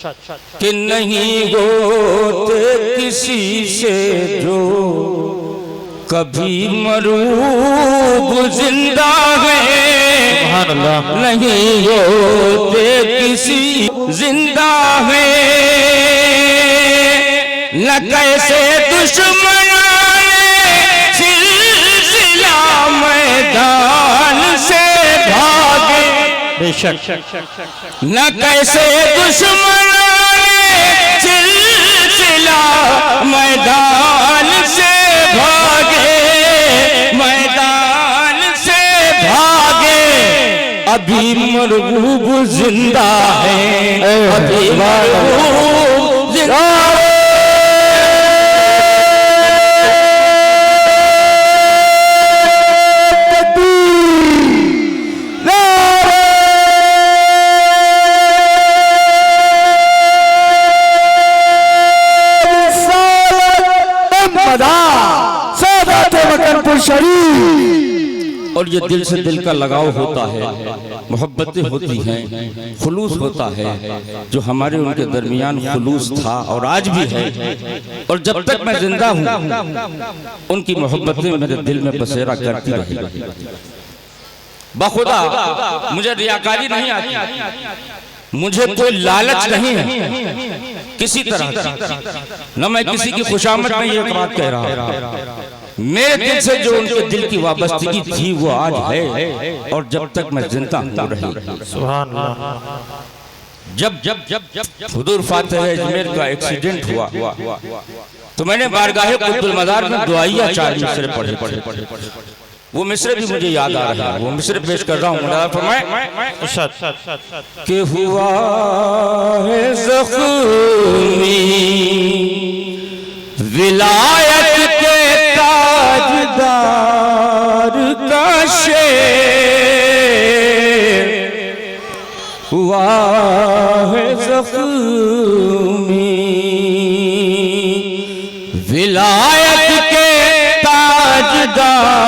कि नहीं होते किसी से जो कभी मरूब जिंदा है, नहीं होते किसी जिंदा है, न कैसे दुश्मन सिलसिला मैदान से भागे, न कैसे दुश्मन सिलसिला मैदान से भागे, मैदान से भागे, अभी मरगूब जिंदा है, अभी मरगूब जिंदा है। और ये दिल से दिल का लगाव होता है, मोहब्बतें होती हैं, खुलूस होता है, जो हमारे उनके दरमियान खुलूस था और आज भी है, और जब तक मैं जिंदा हूँ उनकी मोहब्बतें मेरे दिल में बसेरा करती रहेगी। बखुदा मुझे रियाकारी नहीं आती, मुझे कोई लालच नहीं है किसी तरह की, न मैं किसी की खुशामद में ये बात कह रहा हूँ, मेरे दिल से जो उनके दिल की वाबस्तगी थी वो आज है, और जब तक मैं जिंदा हूँ रहेगी। सुभान अल्लाह। जब जब जब जब हुजूर फातिह अजमेर का एक्सीडेंट हुआ तो मैंने बारगाहे कुतुल मज़ार में दुआइया 4 मिसरे पढ़े, वो मिसरे भी मुझे याद आ रहा है, वो मिसरे पेश कर रहा हूँ। मौला फरमाए कि हुआ है ज़ख्मी विलायत के ताजदार का शेर, हुआ है ज़ख्मी विलायत के ताजदार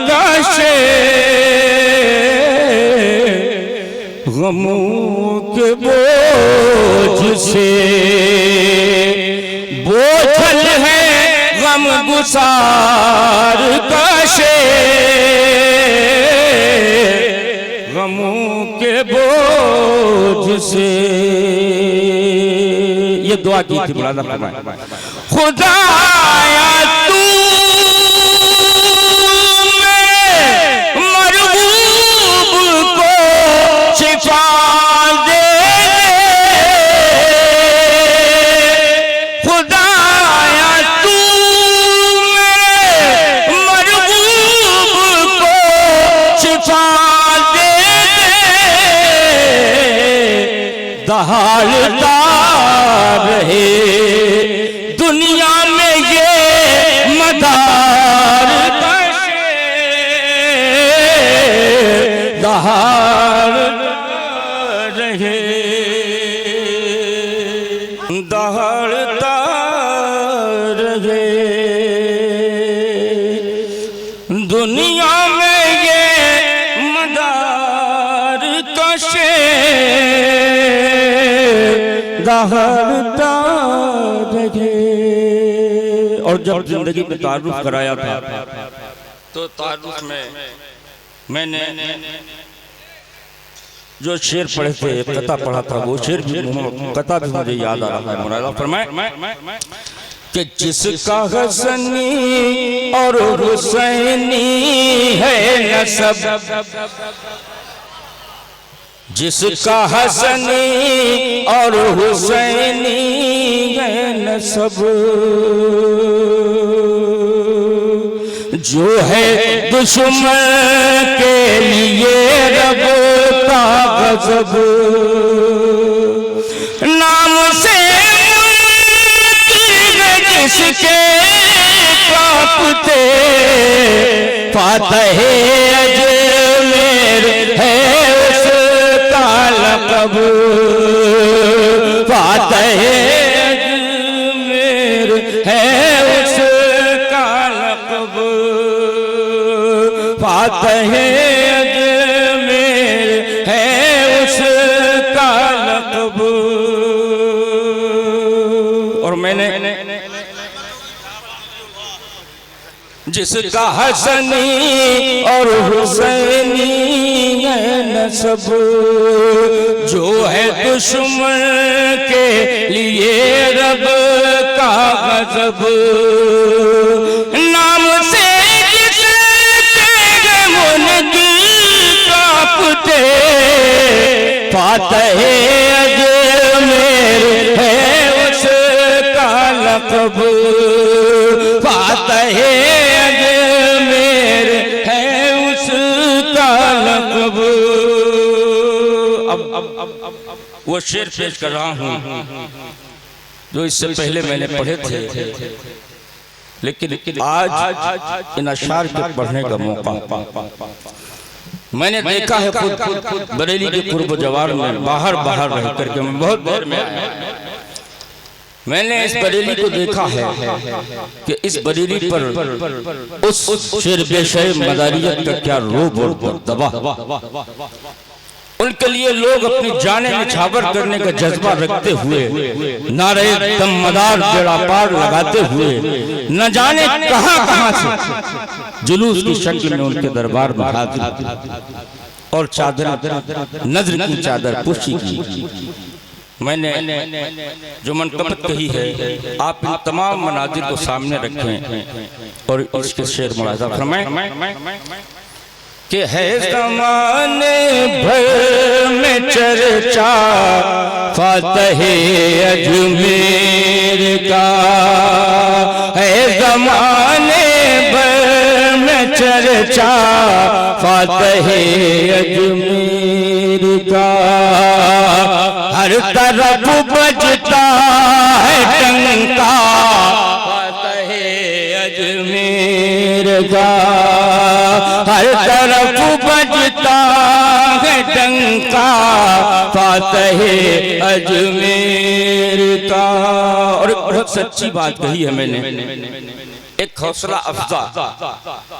का शेर, गमों के बोझ से बोझल है गम गुसार का शेर, गमों के बोझ से। ये दुआ की थी मुरादा फरमाए, खुदाया तू मरहूब को शिफा दे, दहाड़ता रहे दुनिया में ये मदार का शेर, दहाड़ता रहे, दहाड़ता रहे दुनिया में ये मदार का शेर, दहाड़ता रहे। और जब जिंदगी में तारुफ कराया था तो तारुफ में मैंने जो शेर पढ़े थे, कथा पढ़ा था, वो शेर भी कथा भी मुझे याद आ रहा है। मुरादा फरमाए कि जिसका हसनी और हुसैनी है नसब, जिसका हसनी और हुसैनी है नसब, जो है दुश्मन के लिए रब का गज़ब, नाम से जिसके कांपते फातिह अजमेर है उसका लक़ब, फातिह अजमेर है उसका लक़ब, फातिह अजमेर है उसका लक़ब। मैंने जिसका हसनी और हुसैनी है नसब, जो है दुश्मन के लिए रब का गजब, नाम से जिसके मुनकी कांपते, फातह अजमेर है उसका लक़ब, फातह अजमेर है उसका लक़ब। अब वो शेर पेश कर रहा हूँ जो इससे पहले मैंने पढ़े थे, लेकिन आज इन अशार के पढ़ने का मौका मैंने देखा है खुद बरेली के पूर्व जवार में बाहर रह करके। मैं बहुत देर में आया, मैंने इस बरेली को देखा है कि इस बरेली पर उस शेर बेशय मदारियत का क्या रोब और दबदबा, उनके लिए लोग अपनी जाने निछावर करने का जज्बा रखते हुए नारे दमदार बेड़ा पार लगाते हुए न जाने कहां से जुलूस की शक्ल में उनके दरबार में हाजिर और चादर नजर की चादर पुशी की। मैंने जो मनकबत कही है आप इन तमाम मनाजिर को सामने रखें और इसके शेर मुलाजा फरमाएं कि है ज़माने भर में चर्चा फातह अजमेर का, है ज़माने भर में चर्चा फातह अजमेर का, हर तरफ बजता है टंका फातह अजमेर का, हर तरफ बजता है टंका फातह अजमेर का। और बहुत सच्ची बात कही है मैंने, एक हौसला अफजा,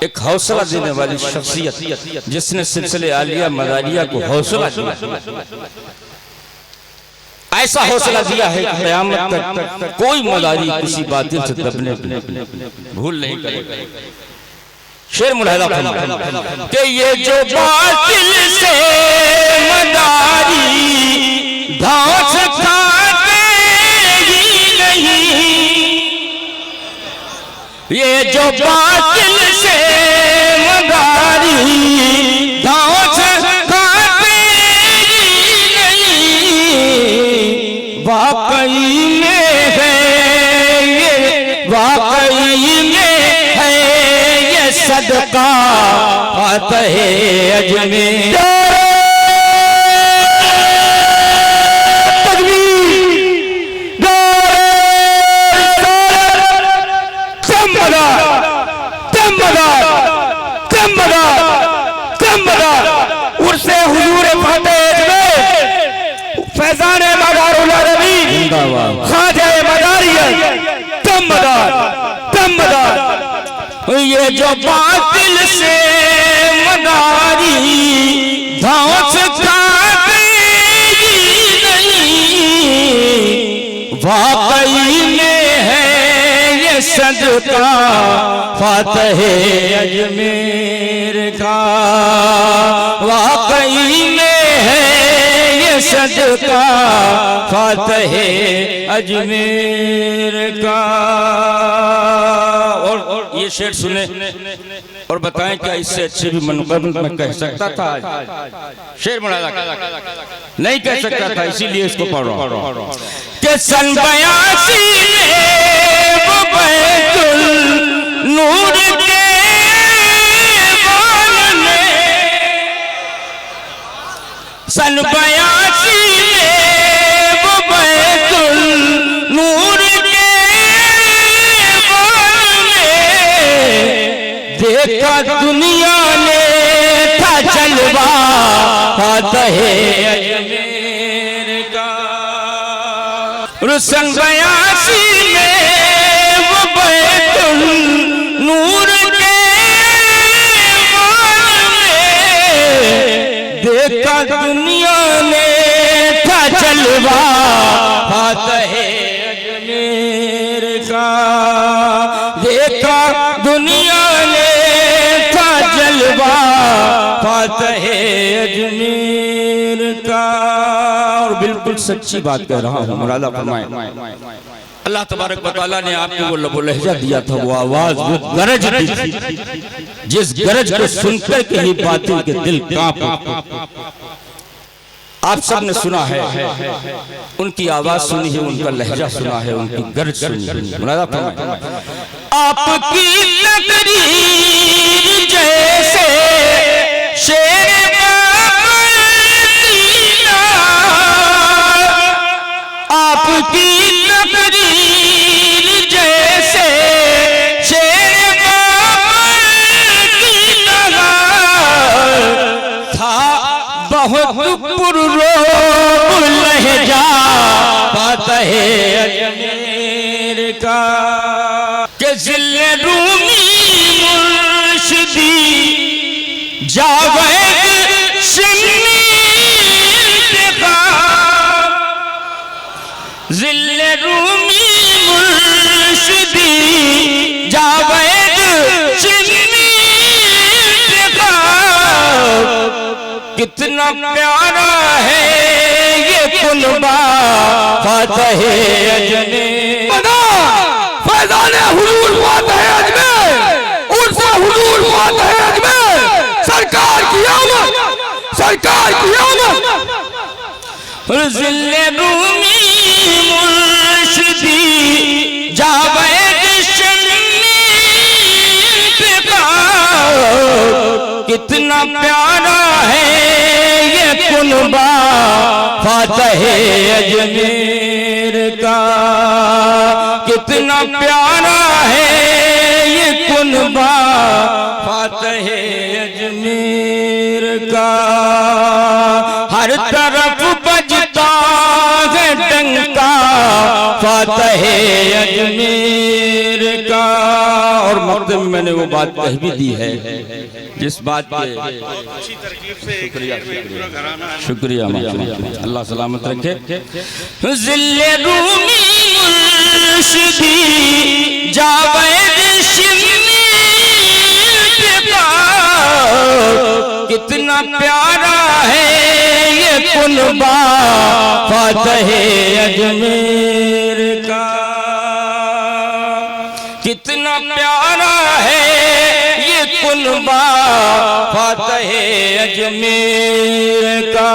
एक हौसला देने वाली शख्सियत जिसने सिलसिले आलिया मदारिया को हौसला दिया, ऐसा हौसला दिया है कि क़यामत तक कोई मदारी किसी बातिल से दबने भूल नहीं करेगा। शेर मुलाहिजा फरमाएं कि ये जो बातिल से मदारी धौंस खाते ही नहीं, ये जो बातिल से मदारी धौंस खाते ही नहीं, वाकई में है ये, वाकई में सदका फातह अजमेर। उर्से हुजूर फातह अजमेर फैजान मदारुल अरबी ख्वाजा मदारियत दमदार। ये जो बातिल से मदारी धौंस खाते नहीं, वाकई में है ये सदका फातह अजमेर का, वाकई में है ये सदका फातह अजमेर का। और ये शेर सुने और बताएं क्या इससे अच्छे भी मनक़बत में कह सकता था? शेर मुलाहिजा नहीं कह सकता था, इसीलिए इसको पढ़ रहा हूं कि सन 82 में वो बैतुल नूर के बान में, सन 82 में वो बैतुल नूर देखा दुनिया ने था जलवा फातह अजमेर का। सन 82 में वो बैतुल नूर के बान में, देखा दुनिया ने था जलवा फातह अजमेर फातह अजमेर का। और बिल्कुल सच्ची बात कह रहा हूँ, मुरादा फरमाए। अल्लाह तबारक व तआला ने आपको वो लबो लहजा दिया था, वो आवाज, वो गरज दी थी, जिस गरज को सुनकर के ही बातिल के दिल कांप उठते। आप सब ने सुना है, उनकी आवाज सुनी है, उनका लहजा सुना है, उनकी गरज सुनी है। मुरादा फरमाए। आपकी तकरीर जैसे शेर आपकी तकरीर जैसे शेर था, बहुत पुररोब लहजा फातह अजमेर का। के ज़िल्ले रूमी मुर्शिदी जावेद शिन्नी ज़िल्ले रूमी मुर्शिदी जावेद शिन्नी कितना प्यारा है ये कुनबा फातह अजमेर। फैज़ान हुजूर फातह अजमेर, उनसे हुजूर फातह अजमेर, सरकार की आमद, सरकार की आमद। ज़िल्ले रूमी मुर्शिदी जावेद शिन्नी कितना प्यारा है ये कुनबा फातह अजमेर का। कितना प्यारा है ये कुनबा फातह अजमेर का। हर तरफ बजता है डंका फातह अजमेर का। और मकदम में मैंने वो बात कह भी दी है, जिस बात के शुक्रिया अल्लाह सलामत रखे। ज़िल्ले रूमी मुर्शिदी जावेद शिन्नी कितना प्यारा है ये कुनबा फातह अजमेर का। कितना प्यारा है ये कुनबा फातह अजमेर का।